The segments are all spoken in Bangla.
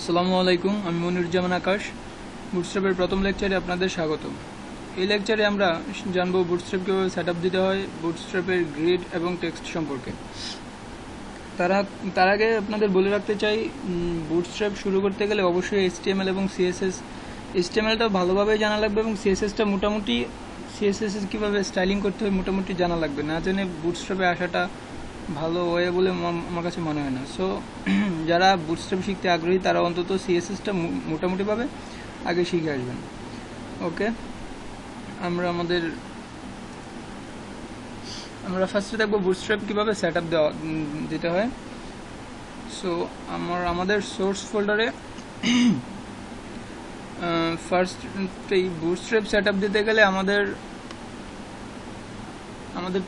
আসসালামু আলাইকুম, আমি মনিরুজ্জামান আকাশ। বুটস্ট্র্যাপের প্রথম লেকচারে আপনাদের স্বাগত। এই লেকচারে আমরা জানব বুটস্ট্র্যাপ কীভাবে সেট আপ দিতে হয়, বুটস্ট্র্যাপের গ্রিড এবং টেক্সট সম্পর্কে। তার আগে আপনাদের বলে রাখতে চাই, বুটস্ট্র্যাপ শুরু করতে গেলে অবশ্যই HTML এবং CSS, HTMLটা ভালোভাবে জানা লাগবে এবং CSSটা মোটামুটি CSS কীভাবে স্টাইলিং করতে হয় মোটামুটি জানা লাগবে। না জেনে বুটস্ট্র্যাপে আসাটা ভালো ওয়ে বলে আমার কাছে মনে হয় না। সো যারা বুটস্ট্র্যাপ শিখতে আগ্রহী তারা অন্তত CSSটা মোটামুটিভাবে আগে শিখে আসবেন। ওকে, আমরা ফার্স্টে দেখবো বুটস্ট্র্যাপ কীভাবে সেট আপ দিতে হয়। সো আমাদের সোর্স ফোল্ডারে ফার্স্ট এই বুটস্ট্র্যাপ সেট আপ দিতে গেলে আমাদের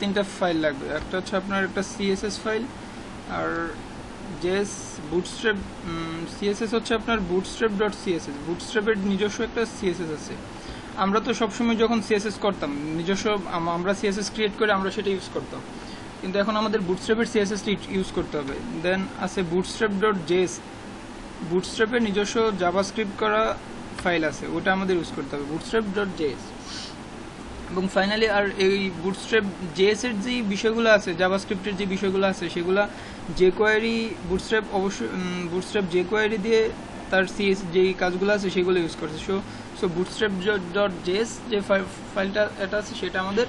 তিনটা ফাইল লাগবে। একটা হচ্ছে আপনার একটা CSS ফাইল, আর জেএস বুটস্ট্র্যাপ CSS হচ্ছে আপনার bootstrap.css। বুটস্ট্র্যাপের নিজস্ব একটা CSS আছে। আমরা তো সবসময় যখন CSS করতাম নিজস্ব আমরা CSS ক্রিয়েট করে আমরা সেটা ইউজ করতাম, কিন্তু এখন আমাদের বুটস্ট্র্যাপের CSSটা ইউজ করতে হবে। দেন আছে bootstrap.js, বুটস্ট্র্যাপের নিজস্ব জাভাস্ক্রিপ্ট করা ফাইল আছে, ওটা আমাদের ইউজ করতে হবে bootstrap.js। এবং ফাইনালি আর এই বুটস্ট্র্যাপ জেএস এর যে বিষয়গুলো আছে, জাভাস্ক্রিপ্টের যে বিষয়গুলো আছে সেগুলো jQuery বুটস্ট্র্যাপ অবশ্যই বুটস্ট্র্যাপ jQuery দিয়ে তার সিএস যেই কাজগুলো আছে সেগুলো ইউজ করছে। সো bootstrap.js যে ফাইলটা এটা আছে সেটা আমাদের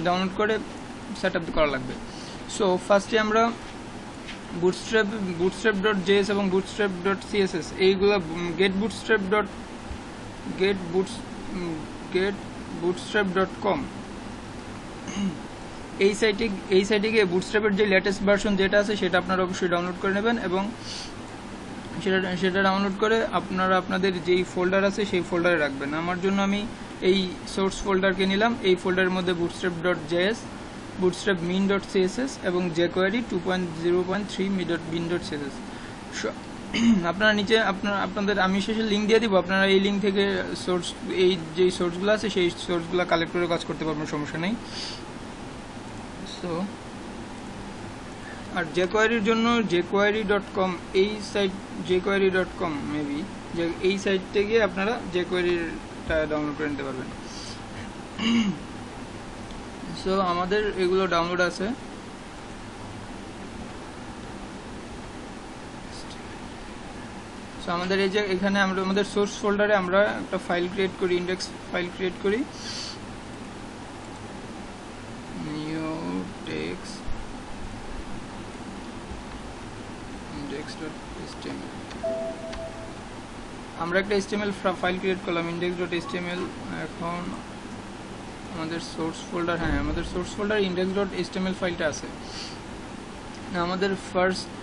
ডাউনলোড করে সেট আপ করা লাগবে। সো ফার্স্টে আমরা bootstrap.js এবং bootstrap.css এইগুলো getbootstrap.com এই সাইটে গিয়ে বুটস্ট্র্যাপের যে লেটেস্ট ভার্সন যেটা আছে সেটা আপনারা অবশ্যই ডাউনলোড করে নেবেন এবং সেটা ডাউনলোড করে আপনারা আপনাদের যেই ফোল্ডার আছে সেই ফোল্ডারে রাখবেন। আমার জন্য আমি এই সোর্স ফোল্ডারকে নিলাম। এই ফোল্ডারের মধ্যে bootstrap.js, bootstrap min.css এবং jQuery 2.0.3 আপনারা নিচে আপনাদের আমি শেষে লিঙ্ক দিয়ে দিব, আপনারা এই লিঙ্ক থেকে এই যে সোর্সগুলো আছে সেই সোর্সগুলো কালেক্ট করে কাজ করতে পারবেন, সমস্যা নেই। সো আর jQueryর জন্য jQuery.com এই সাইট jQuery.com মেবি যে এই সাইট থেকে আপনারা jQueryটা ডাউনলোড করে নিতে পারবেন। সো আমাদের এগুলো ডাউনলোড আছে। সো আমাদের এই যে এখানে আমরা আমাদের সোর্স ফোল্ডারে আমরা একটা ফাইল ক্রিয়েট করি, ইন্ডেক্স ফাইল ক্রিয়েট করি, নিউ টেক্সট index.html। আমরা একটা HTML ফাইল ক্রিয়েট করলাম index.html। এখন আমাদের সোর্স ফোল্ডার, আমাদের সোর্স ফোল্ডার index.html ফাইলটা আছে। আমাদের first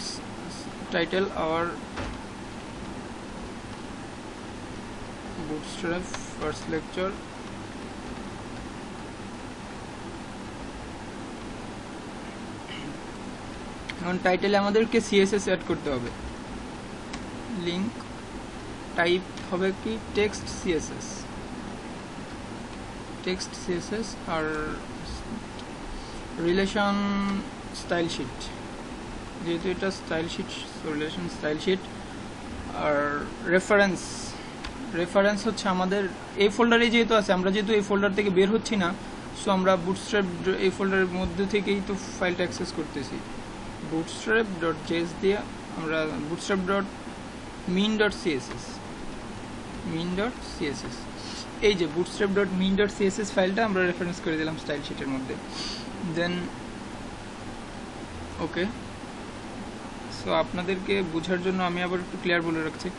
title our bootstrap first lecture, এখন টাইটেলে আমাদেরকে CSS অ্যাড করতে হবে। লিংক টাইপ হবে কি টেক্সট CSS আর রিলেশন স্টাইল শিট, যেহেতু এটা style sheet relation style sheet. আর রেফারেন্স হচ্ছে আমাদের এই ফোল্ডারে যেহেতু আছে, আমরা যেহেতু এই ফোল্ডার থেকে বের হচ্ছি না, সো আমরা বুটস্ট্র্যাপ এই ফোল্ডারের মধ্যে থেকেই তো ফাইলটা অ্যাক্সেস করতেছি। bootstrap.js দিয়ে আমরা bootstrap.min.css এই যে bootstrap.min.css ফাইলটা আমরা রেফারেন্স করে দিলাম স্টাইল শিটের মধ্যে। দেন ওকে, সো আপনাদেরকে বোঝার জন্য আমি আবার একটু ক্লিয়ার বলে রাখছি।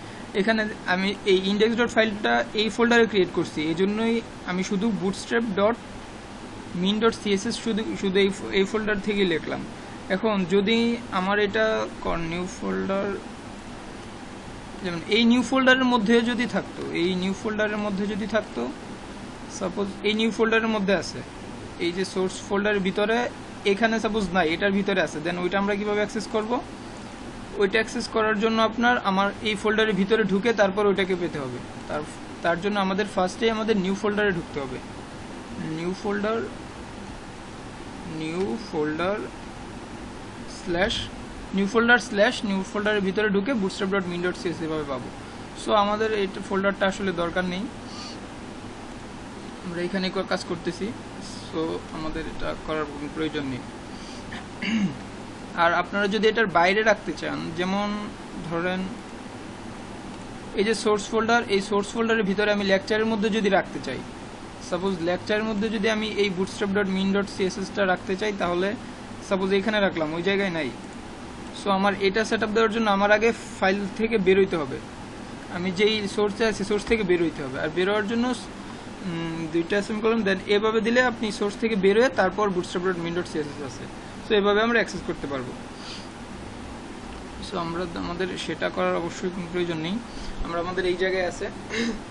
এখানে আমি এই index.ফাইলটা এই ফোল্ডারে ক্রিয়েট করছি, এই জন্যই আমি শুধু bootstrap.min.css শুধু এই ফোল্ডার থেকে লিখলাম। এখন যদি আমার এটা নিউ ফোল্ডার, যেমন এই নিউ ফোল্ডারের মধ্যে যদি থাকতো সাপোজ এই নিউ ফোল্ডারের মধ্যে আছে, এই যে সোর্স ফোল্ডারের ভিতরে এখানে সাপোজ নাই, এটার ভিতরে আছে, দেন ওইটা আমরা কিভাবে অ্যাক্সেস করব? ওইটা অ্যাক্সেস করার জন্য আমার এই ফোল্ডারের ভিতরে ঢুকে তারপর ওইটাকে পেতে হবে। তার জন্য আমাদের ফার্স্টে আমাদের নিউ ফোল্ডারে ঢুকতে হবে। নিউ ফোল্ডার নিউ ফোল্ডারের ভিতরে ঢুকে bootstrap.min.css এভাবে পাবো। সো আমাদের এই ফোল্ডারটা আসলে দরকার নেই, আমরা এখানে কাজ করতেছি, সো আমাদের এটা করার কোনো প্রয়োজন নেই। আর আপনারা যদি এটার বাইরে রাখতে চান, যেমন ধরেন এই যে সোর্স ফোল্ডার, এই সোর্স ফোল্ডারের ভিতরে আমি লেকচারের মধ্যে যদি রাখতে চাই, সাপোজ লেকচারের মধ্যে যদি আমি এই bootstrap.min.css টা রাখতে চাই, তাহলে সাপোজ এখানে রাখলাম, ওই জায়গায় নাই। সো আমার এটা সেটআপ দেওয়ার জন্য আমার আগে ফাইল থেকে বের হইতে হবে, আমি যেই সোর্সে আছি সোর্স থেকে বের হইতে হবে। আর বের হওয়ার জন্য দুইটা সেমিকোলন দেন এভাবে দিলে আপনি সোর্স থেকে বের হয়ে তারপর bootstrap.min.css আছে, সো এভাবে আমরা অ্যাক্সেস করতে পারবো। সো আমাদের সেটা করার অবশ্যই কোনো প্রয়োজন নেই, আমরা আমাদের এই জায়গায় আছে।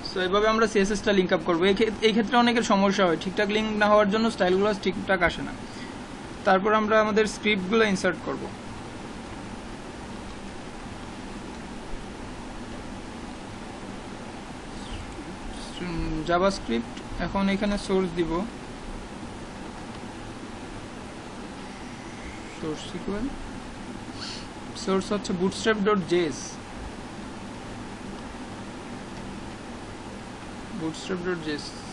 সো এভাবে আমরা সিএসএসটা লিঙ্ক আপ করবো। এই ক্ষেত্রে অনেকের সমস্যা হয়, ঠিকঠাক লিঙ্ক না হওয়ার জন্য স্টাইলগুলো ঠিকঠাক আসে না। তারপর আমরা আমাদের স্ক্রিপ্টগুলো ইনসার্ট করব। জাভাস্ক্রিপ্ট, এখন এখানে সোর্স দিব, সোর্স সিকোয়েল, সোর্স হচ্ছে bootstrap.js,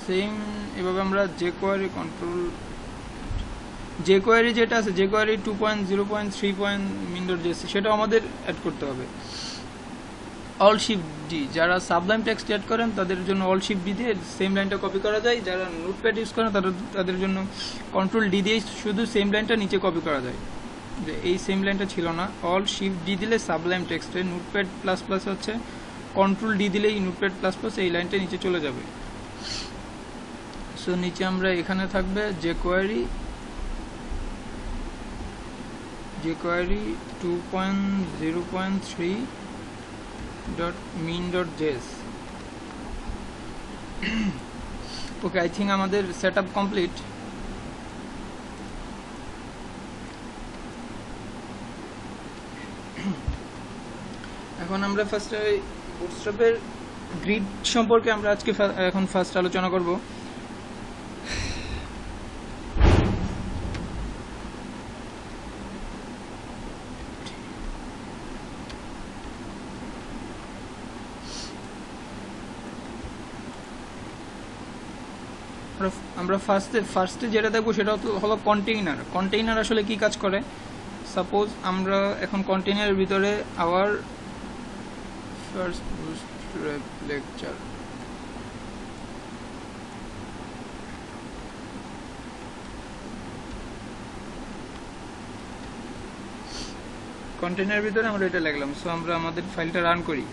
সেম এভাবে আমরা jQuery কন্ট্রোল jQuery যেটা আছে jQuery 2.0.3.min.js সেটা আমাদের অ্যাড করতে হবে। অল শিফট ডি, যারা সাবলাইম টেক্সট অ্যাড করেন তাদের জন্য অল শিফট ডি দিয়ে সেম লাইনটা কপি করা যায়, যারা নোটপ্যাড ইউজ করেন তাদের জন্য কন্ট্রোল ডি দিয়ে শুধু সেম লাইনটা নিচে কপি করা যায়। যে এই সেম লাইনটা ছিল না, অল শিফট ডি দিলে সাবলাইম টেক্সটে, নোটপ্যাড প্লাস প্লাস হচ্ছে কন্ট্রোল ডি দিলেই নোটপ্যাড প্লাস প্লাস এই লাইনটা নিচে চলে যাবে। সো নিচে আমরা এখানে থাকবে jQuery 2.0.3.min.js। Okay, I think আমাদের সেটআপ কমপ্লিট। এখন আমরা ফার্স্টে বুটস্ট্র্যাপের গ্রিড সম্পর্কে আমরা আজকে এখন ফার্স্ট আলোচনা করব। আমরা ফার্স্টে যেটা দেখবো সেটা হলো কন্টেইনার আসলে কি কাজ করে। সাপোজ আমরা এখন কন্টেইনারের ভিতরে আওয়ার ফার্স্ট বুটস্ট্র্যাপ লেকচার, কন্টেইনারের ভিতরে আমরা এটা লিখলাম। সো আমরা আমাদের ফাইলটা রান করি।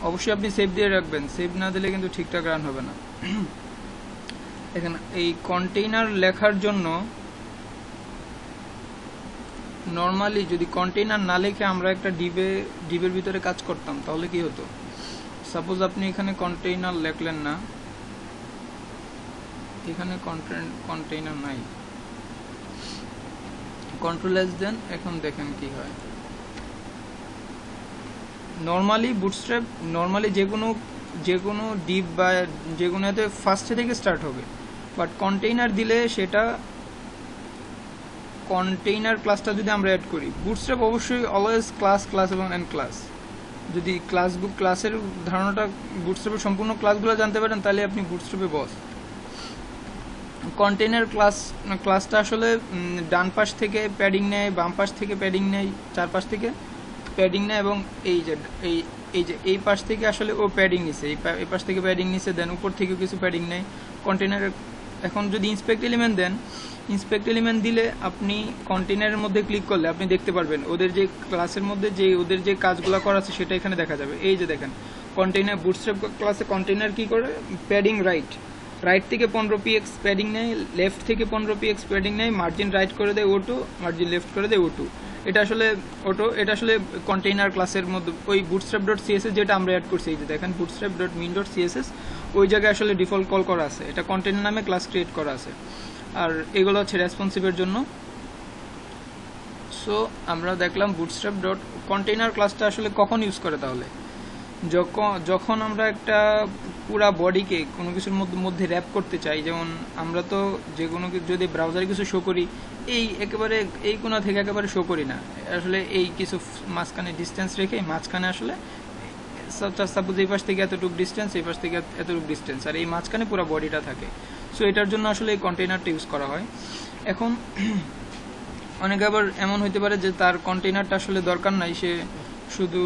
অবশ্যই আপনি সেভ দিয়ে রাখবেন, সেভ না দিলে কিন্তু ঠিকঠাক রান হবে না। এখানে এই কন্টেইনার লেখার জন্য নর্মালি যদি কন্টেইনার না লিখে আমরা একটা ডিবের ভিতরে কাজ করতাম তাহলে কি হতো। সাপোজ আপনি এখানে কন্টেইনার লিখলেন না, এখানে কন্টেইনার নাই, কন্ট্রোল এস দেন, এখন দেখেন কি হয়। নর্মালি বুটস্ট্র্যাপ যে কোনো ডিপ বা যে কোনো এতে ফার্স্টে থেকে স্টার্ট হবে, বাট কন্টেইনার দিলে সেটা কন্টেইনার ক্লাসটা যদি আমরা অ্যাড করি, বুটস্ট্র্যাপ অবশ্যই অলওয়েজ ক্লাস এবং এন্ড ক্লাস। যদি ক্লাসের ধারণাটা বুটস্ট্র্যাপের সম্পূর্ণ ক্লাসগুলো জানতে পারেন তাহলে আপনি বুটস্ট্র্যাপে বস। কন্টেইনার ক্লাসটা আসলে ডান পাশ থেকে প্যাডিং নেয়, বাম পাশ থেকে প্যাডিং নেয়, চারপাশ থেকে প্যাডিং নেয়, এবং এই পাশ থেকে আসলে ও প্যাডিং নিছে, এই পাশ থেকে প্যাডিং নিছে, দেন উপর থেকেও কিছু প্যাডিং নেয় কন্টেইনারের। এখন যদি ইন্সপেক্ট এলিমেন্ট দেন, ইন্সপেক্ট এলিমেন্ট দিলে আপনি কন্টেইনারের মধ্যে ক্লিক করলে আপনি দেখতে পারবেন ওদের যে ক্লাসের মধ্যে ওদের যে কাজগুলো করা আছে সেটা এখানে দেখা যাবে। এই যে দেখেন কন্টেইনার, বুটস্ট্র্যাপ ক্লাসে কন্টেইনার কি করে, প্যাডিং রাইট থেকে 15px প্যাডিং নেয়, লেফট থেকে 15px প্যাডিং নেয়, মার্জিন রাইট করে দেয় O2, মার্জিন লেফট করে দেয় O2। এটা আসলে কন্টেইনার ক্লাসের মধ্যে ওই bootstrap.css যেটা আমরা অ্যাড করছি, এই যে দেখেন bootstrap.min.css, ওই জায়গায় আসলে ডিফল্ট কল করা আছে, এটা কন্টেইনার নামে ক্লাস ক্রিয়েট করা আছে। আর এগুলো হচ্ছে রেসপন্সিভের জন্য। সো আমরা দেখলাম কন্টেইনার ক্লাসটা আসলে কখন ইউজ করে, তাহলে যখন আমরা একটা পুরা বডিকে কোনো কিছুর মধ্যে র্যাপ করতে চাই, যেমন আমরা তো যে কোনো যদি ব্রাউজারে কিছু শো করি, এই একেবারে এই কোণা থেকে একেবারে শো করি না, আসলে এই কিছু মাঝখানে ডিস্টেন্স রেখে মাঝখানে আসলে সাপোজ এই পাশ থেকে এতটুকু ডিস্টেন্স, এই পাশ থেকে এতটুকু ডিস্টেন্স, আর এই মাঝখানে পুরো বডিটা থাকে। সো এটার জন্য আসলে এই কন্টেইনারটা ইউজ করা হয়। এখন অনেকে আবার এমন হইতে পারে যে তার কন্টেইনারটা আসলে দরকার নাই, সে শুধু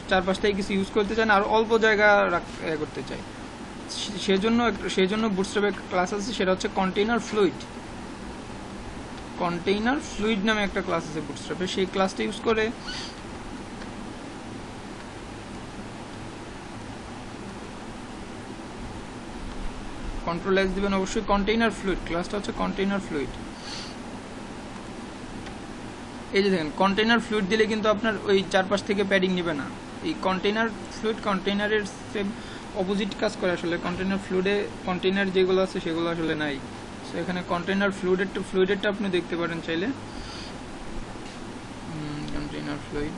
চারপাশটাই কিছু ইউজ করতে চায় না, আর অল্প জায়গা করতে চায়, সেজন্য বুটস্ট্র্যাপের ক্লাস আছে, সেটা হচ্ছে কন্টেইনার ফ্লুইড। কন্টেইনার ফ্লুইড নামে একটা ক্লাস আছে বুটস্ট্র্যাপে, সেই ক্লাসটা ইউজ করে কন্ট্রোল এক্স দিবেন অবশ্যই, কন্টেইনার ফ্লুইড ক্লাসটা হচ্ছে কন্টেইনার ফ্লুইড। এই যে দেখেন কন্টেইনার ফ্লুইড দিলে কিন্তু আপনার ওই চারপাশ থেকে প্যাডিং নেবে না। এই কন্টেইনার ফ্লুইড কন্টেইনারের সেম অপোজিট কাজ করে আসলে। কন্টেইনার ফ্লুইডে কন্টেইনার যেগুলো আছে সেগুলো আসলে নাই। সো এখানে কন্টেইনার ফ্লুইডেরটা আপনি দেখতে পারেন চাইলে, কন্টেইনার ফ্লুইড।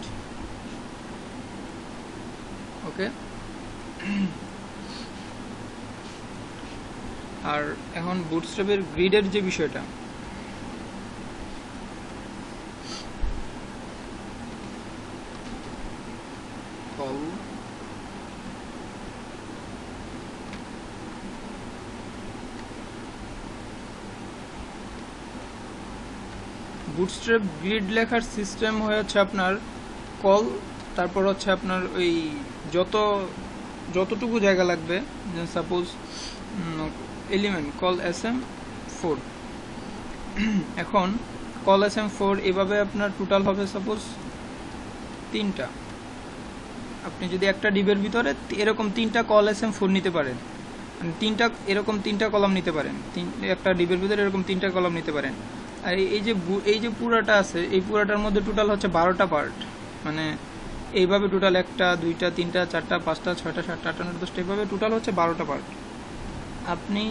ওকে, আর এখন বুটস্ট্র্যাপের গ্রিডের যে বিষয়টা, বুটস্ট্র্যাপ গ্রিড লেখার সিস্টেম হচ্ছে আপনার কল, তারপর হচ্ছে আপনার ওই যতটুকু জায়গা লাগবে, সাপোজ এলিমেন্ট কল sm4, এখন কল sm4 এভাবে আপনার টোটাল হবে সাপোজ 3টা। আপনি যদি একটা ডিবের ভিতরে এরকম 3টা কল sm4 নিতে পারেন, মানে এরকম 3টা কলাম নিতে পারেন, একটা ডিবের ভিতরে এরকম 3টা কলাম নিতে পারেন। আর এই যে পুরাটা আছে, এই পুরাটার মধ্যে টোটাল হচ্ছে 12টা পার্ট, মানে এইভাবে টোটাল 1টা 2টা 3টা 4টা 5টা 6টা 7টা 8টা 9টা 10টা, এইভাবে টোটাল হচ্ছে 12টা পার্ট। আপনি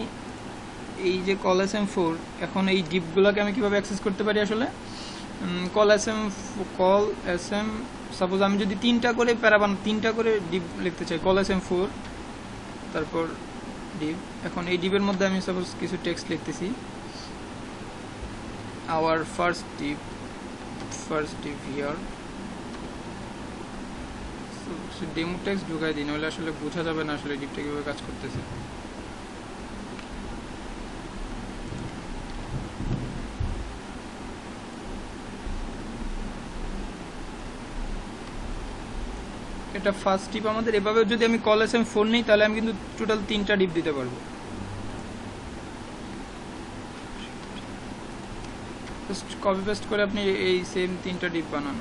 এই যে কল sm4, এখন এই ডিপগুলোকে আমি কিভাবে অ্যাক্সেস করতে পারি আসলে, কল sm সাপোজ আমি যদি 3টা করে 3টা করে ডিপ লিখতে চাই, কল sm4 তারপর ডিপ। এখন এই ডিপের মধ্যে আমি সাপোজ কিছু টেক্সট লিখতেছি, our first div here, so demo text ঢুকাই দিন, নাহলে আসলে বোঝা যাবে না আসলে ডিপটা কিভাবে কাজ করতেছে। এটা ফার্স্ট ডিপ আমাদের। এভাবে যদি আমি কল sm4 নিই, তাহলে আমি কিন্তু টোটাল 3টা ডিপ দিতে পারবো। কপি পেস্ট করে আপনি এই সেম 3টা ডিপ বানান।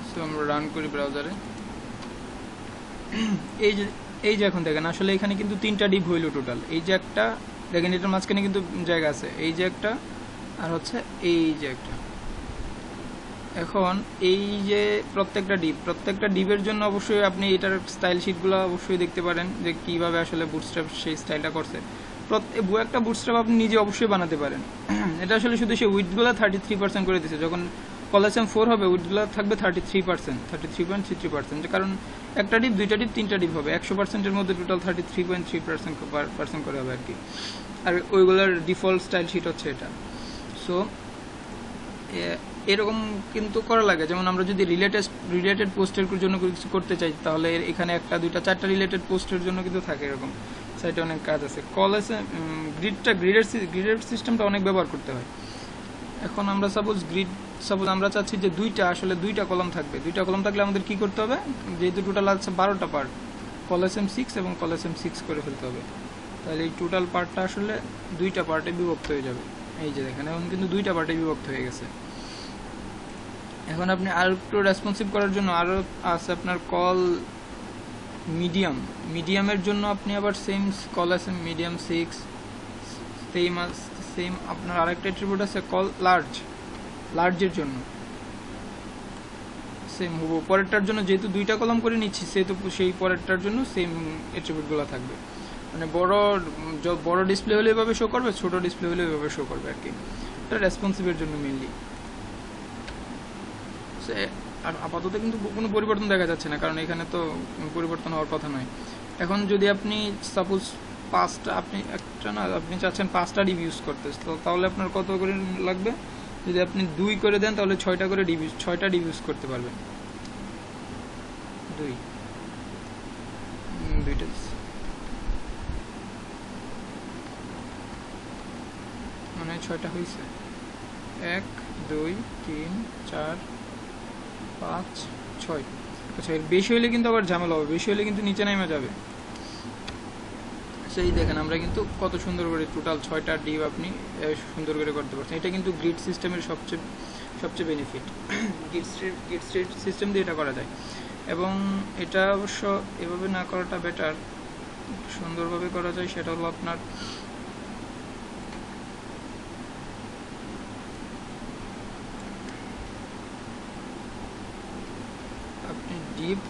সো আমরা রান করি ব্রাউজারে। এই যে এখন দেখেন আসলে এখানে কিন্তু 3টা ডিপ হইল টোটাল। এই যে একটা দেখেন, এটার মাঝখানে কিন্তু জায়গা আছে, এই যে একটা, আর হচ্ছে এই যে একটা। এখন এই যে প্রত্যেকটা ডিপের জন্য অবশ্যই আপনি এটার স্টাইল শিটগুলো অবশ্যই দেখতে পারেন যে কিভাবে আসলে বুটস্ট্র্যাপ সেই স্টাইলটা করছে। একটা বুটস্ট্র্যাপ আপনি নিজে অবশ্যই বানাতে পারেন। এটা আসলে শুধু সে উইডগুলো 33% করে দিচ্ছে। যখন কল sm4 হবে উইডগুলো থাকবে 33.33%, কারণ একটা ডিপ 2টা ডিপ 3টা ডিপ হবে, 100%-এর মধ্যে টোটাল 33.3% করে হবে আর কি। আর ওইগুলোর ডিফল্ট স্টাইল শিট হচ্ছে এটা। সো এরকম কিন্তু করা লাগে। যেমন আমরা যদি রিলেটেড পোস্টের জন্য কিছু করতে চাই, তাহলে এখানে 1টা 2টা 4টা রিলেটেড পোস্টের জন্য কিন্তু থাকে এরকম। সাইটে অনেক কাজ আছে। কল গ্রিডের সিস্টেমটা অনেক ব্যবহার করতে হয়। এখন আমরা সাপোজ আমরা চাচ্ছি যে দুইটা কলাম থাকবে। 2টা কলাম থাকলে আমাদের কি করতে হবে, যেহেতু টোটাল আছে 12টা পার্ট, কল sm6 এবং কল sm6 করে ফেলতে হবে। তাহলে এই টোটাল পার্টটা আসলে 2টা পার্টে বিভক্ত হয়ে যাবে। এই যে দেখেন এখন কিন্তু 2টা পার্টে বিভক্ত হয়ে গেছে। এখন আপনি আরো একটু রেসপন্সিভ করার জন্য আরো আছে আপনার কল মিডিয়ামের জন্য আপনি আবার same call sm medium 6, same আপনার আরেকটা অ্যাট্রিবিউট আছে কল লার্জের জন্য সেম হবো। পরেরটার জন্য যেহেতু 2টা কলাম করে নিচ্ছি, সেহেতু সেই পরেরটার জন্য সেম অ্যাট্রিবিউটগুলো থাকবে। মানে বড় ডিসপ্লে হলে এভাবে শো করবে, ছোট ডিসপ্লে হলে এভাবে শো করবে আর কি। এটা রেসপন্সিভের জন্য মেইনলি। আছে, আর আপাতত কিন্তু কোনো পরিবর্তন দেখা যাচ্ছে না, কারণ এখানে তো পরিবর্তন হওয়ার কথা নয়। এখন যদি আপনি সাপোজ 5টা, আপনি একটা না, আপনি চাচ্ছেন 5টা ডিভ ইউজ করতে, তাহলে আপনার কত করে লাগবে? যদি আপনি 2 করে দেন তাহলে 6টা করে ডিভ, 6টা ডিভ ইউজ করতে পারবেন। 2টা মানে 6টা হয়েছে। 1 2 3 4 5 6। আচ্ছা, এর বেশি হলে কিন্তু আবার ঝামেলা হবে, বেশি হলে কিন্তু নিচে নেমে যাবে। সেই দেখেন আমরা কিন্তু কত সুন্দর করে টোটাল 6টা ডিভ আপনি সুন্দর করে করতে পারছেন। এটা কিন্তু গ্রিড সিস্টেমের সবচেয়ে বেনিফিট। গ্রিড সিস্টেম দিয়ে এটা করা যায়, এবং এটা অবশ্য এভাবে না করাটা বেটার, সুন্দরভাবে করা যায়। সেটা হলো আপনার আপনি ডিপ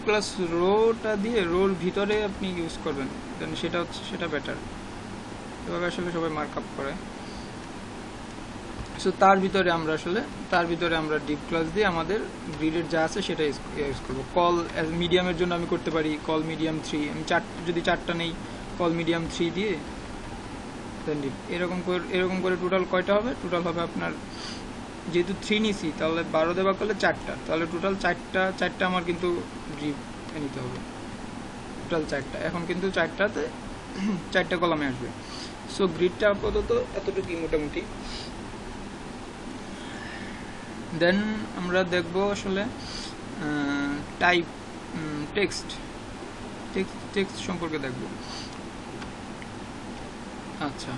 ক্লাস রোটা দিয়ে রোর ভিতরে আপনি ইউজ করবেন, দেন সেটা বেটার। এভাবে আসলে সবাই মার্কআপ করে। সো তার ভিতরে আমরা ডিপ ক্লাস দিয়ে আমাদের গ্রিডের যা আছে সেটা ইউজ করবো। কল মিডিয়ামের জন্য আমি করতে পারি কল মিডিয়াম 3, আমি যদি 4টা নেই কল মিডিয়াম 3 দিয়ে দেন ডিপ। এরকম করে টোটাল কয়টা হবে? টোটাল হবে আপনার, যেহেতু 3 নিছি তাহলে 12 দেওয়া করলে 4টা, তাহলে টোটাল 4টা আমার কিন্তু ডিপ নিতে হবে, টোটাল 4টা। এখন কিন্তু 4টাতে 4টা কলামে আসবে। সো গ্রিডটা আপাতত এতটুকুই মোটামুটি। দেন আমরা দেখব আসলে টাইপ টেক্সট সম্পর্কে দেখব। আচ্ছা,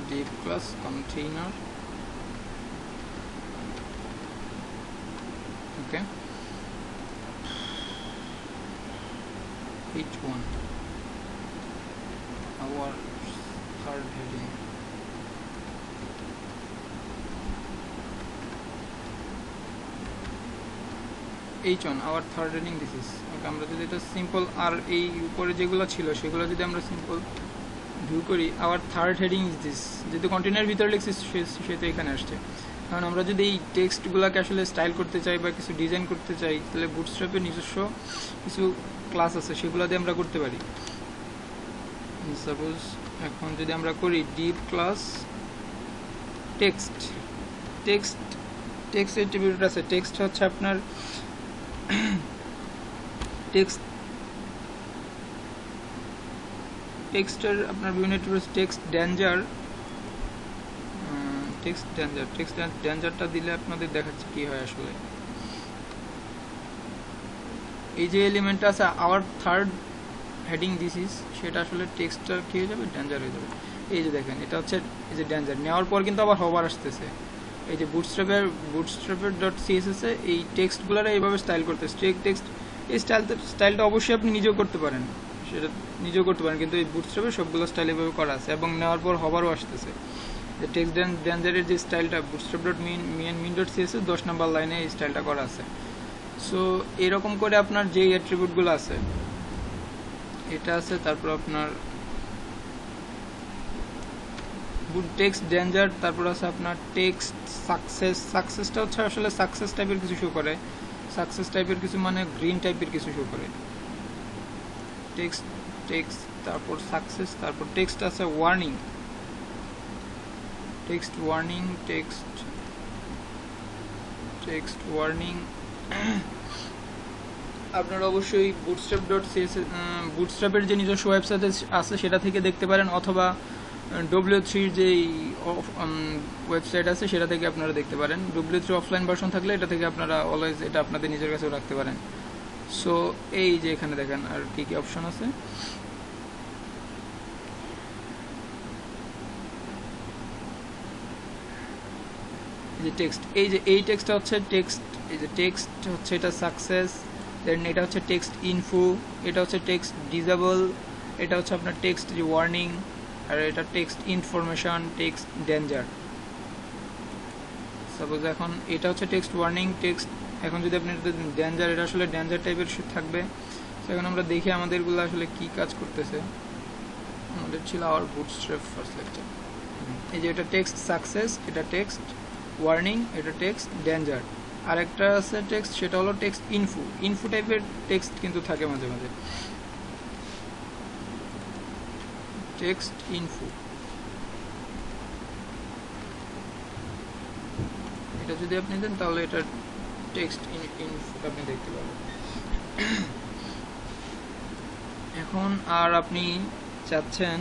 deep class container, okay, each one our third heading, H1 our third heading this is okay। আমরা যদি এটা সিম্পল, আর এই উপরে যেগুলো ছিল সেগুলো যদি আমরা সিম্পল ভিউ করি, our third heading is this, যেহেতু কন্টেইনার ভিতরে লিখছি সেটা এখানে আসছে। কারণ আমরা যদি এই টেক্সটগুলোকে আসলে স্টাইল করতে চাই বা কিছু ডিজাইন করতে চাই, তাহলে বুটস্ট্র্যাপের নিজস্ব কিছু ক্লাস আছে, সেগুলো দিয়ে আমরা করতে পারি। সাপোজ এখন যদি আমরা করি ডিপ ক্লাস টেক্সট অ্যাট্রিবিউট আছে। টেক্সট হচ্ছে আপনার টেক্সটের আপনার বিভিন্ন টেক্সট ডেঞ্জারটা দিলে আপনাদের দেখাচ্ছে কি হয় আসলে। এই যে এলিমেন্টটা আছে our third heading this is, সেটা আসলে টেক্সটটা কি হয়ে যাবে? ডেঞ্জার হয়ে যাবে। এই যে দেখেন, এটা হচ্ছে এই যে ডেঞ্জার নেওয়ার পর কিন্তু আবার হবার আসতেছে। এই যে বুটস্ট্র্যাপের .css এ এই টেক্সটগুলোর এইভাবে স্টাইল করতেছে। টেক্সট এই স্টাইলটা অবশ্যই আপনি নিজেও করতে পারেন, কিন্তু এই বুটস্ট্র্যাপে সবগুলো স্টাইল এভাবে করা আছে, এবং নেওয়ার পর হবারও আসতেছে। যে টেক্সট ডেঞ্জারের যে স্টাইলটা bootstrap.min.css 10 নম্বর লাইনে এই স্টাইলটা করা আছে। সো এরকম করে আপনার যে অ্যাট্রিবিউটগুলো আছে, এটা আছে, তারপর আপনার টেক্সট ডেঞ্জার, তারপর আছে আপনার টেক্সট সাকসেসটা হচ্ছে আসলে সাকসেস টাইপের কিছু শো করে, সাকসেস টাইপের কিছু মানে গ্রিন টাইপের কিছু শো করে। টেক্সট তারপর সাকসেস, তারপর টেক্সট আছে ওয়ার্নিং, টেক্সট ওয়ার্নিং। আপনারা অবশ্যই বুটস্ট্র্যাপের যে নিজস্ব ওয়েবসাইট আছে সেটা থেকে দেখতে পারেন, অথবা W3 যে ওয়েবসাইট আছে সেটা থেকে আপনারা দেখতে পারেন। W3 অফলাইন ভার্সন থাকলে এটা থেকে আপনারা অলওয়েজ এটা আপনাদের নিজের কাছেও রাখতে পারেন। সো এই যে এখানে দেখেন আর কি কি অপশন আছে। যে টেক্সট, এই টেক্সটটা হচ্ছে টেক্সট, এই যে টেক্সট হচ্ছে এটা সাকসেস, দেন এটা হচ্ছে টেক্সট ইনফো, এটা হচ্ছে টেক্সট ডিসেবল, এটা হচ্ছে আপনার টেক্সট যে ওয়ার্নিং, আর এটা text information, text danger. Suppose এখন এটা হচ্ছে টেক্সট ওয়ার্নিং, টেক্সট, এখন যদি আপনি ডেঞ্জার, এটা আসলে ডেঞ্জার টাইপের থাকবে। এখন আমরা দেখি আমাদেরগুলো আসলে কি কাজ করতেছে। আমাদের ছিল আওয়ার বুটস্ট্র্যাপ ফার্স্ট লেকচার। এই যে এটা টেক্সট সাকসেস, এটা টেক্সট ওয়ার্নিং, এটা টেক্সট ডেঞ্জার। আরেকটা আছে টেক্সট, সেটা হলো টেক্সট ইনফো। ইনফো টাইপের টেক্সট কিন্তু থাকে মাঝে মাঝে, টেক্সট ইনফো। এটা যদি আপনি দেন তাহলে এটা টেক্সট ইনফো আপনি দেখতে পাবেন। এখন আর আপনি চাচ্ছেন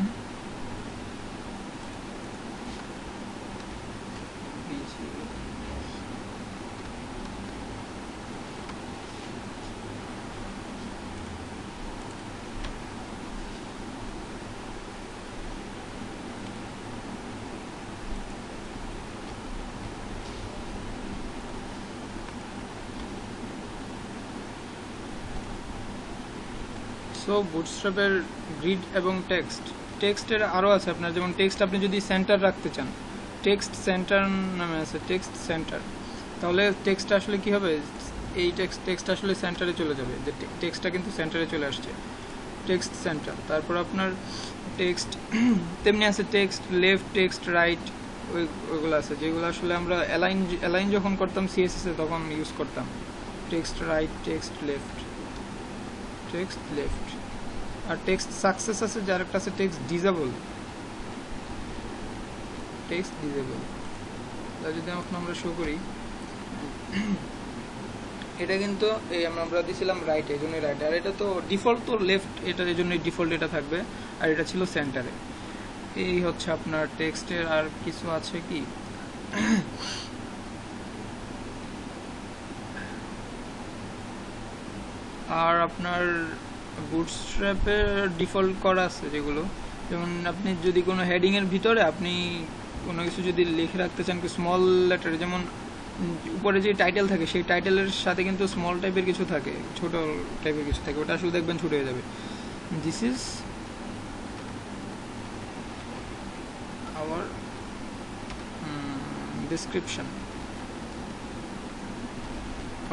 সো বুটস্ট্র্যাপের গ্রিড এবং টেক্সটের আরও আছে আপনার, যেমন টেক্সট আপনি যদি সেন্টার রাখতে চান, টেক্সট সেন্টার নামে আছে, টেক্সট সেন্টার। তাহলে টেক্সট আসলে কি হবে, এই টেক্সট আসলে সেন্টারে চলে যাবে, যে টেক্সটটা কিন্তু সেন্টারে চলে আসছে, টেক্সট সেন্টার। তারপর আপনার টেক্সট তেমনি আছে টেক্সট লেফট, টেক্সট রাইট, ওইগুলো আছে যেগুলো আসলে আমরা অ্যালাইন যখন করতাম সিএসএস এ তখন ইউজ করতাম। Text right, text left, text left. আর টেক্সট সাকসেস আছে, যার একটা আছে টেক্সট ডিসেবল, টেক্সট ডিসেবল। তা যদি এখন আমরা শো করি, এটা কিন্তু এই আমরা দিছিলাম রাইট, এই জন্য রাইট। আর এটা তো ডিফল্ট তো লেফট, এটা এই জন্য ডিফল্ট এটা থাকবে। আর এটা ছিল সেন্টারে। এই হচ্ছে আপনার টেক্সটের। আর কিছু আছে কি, আর আপনার বুটস্ট্র্যাপে ডিফল্ট করা আছে যেগুলো, যেমন আপনি যদি কোনো হেডিং এর ভিতরে আপনি কোনো কিছু যদি লিখে রাখতে চান স্মল লেটারে, যেমন উপরে যে টাইটেল থাকে সেই টাইটেলের সাথে কিন্তু স্মল টাইপের কিছু থাকে, ছোট টাইপের কিছু থাকে, ওটা শুধু দেখবেন ছোট হয়ে যাবে। This is our description.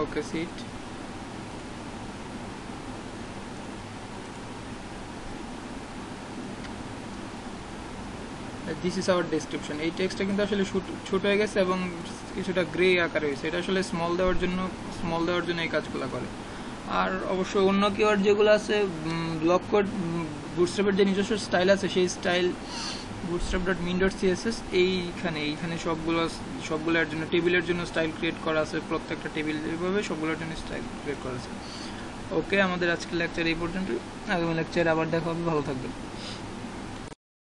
Okay, see it. This is our description. এই টেক্সটটা কিন্তু আসলে ছোট হয়ে গেছে এবং কিছুটা গ্রে আকারে হয়েছে। এটা আসলে স্মল দেওয়ার জন্য এই কাজগুলো করে। আর অবশ্য অন্য কিওয়ার্ড যেগুলো আছে, ব্লক কোড, বুটস্ট্র্যাপের যে নিজস্ব স্টাইল আছে সেই স্টাইল bootstrap.min.css এইখানে সবগুলোর জন্য টেবিলের জন্য স্টাইল ক্রিয়েট করা আছে, প্রত্যেকটা টেবিল এইভাবে সবগুলোর জন্য স্টাইল ক্রিয়েট করা আছে। ওকে, আমাদের আজকের লেকচার এই পর্যন্ত। আগামী লেকচারে আবার দেখা হবে, ভালো থাকবেন।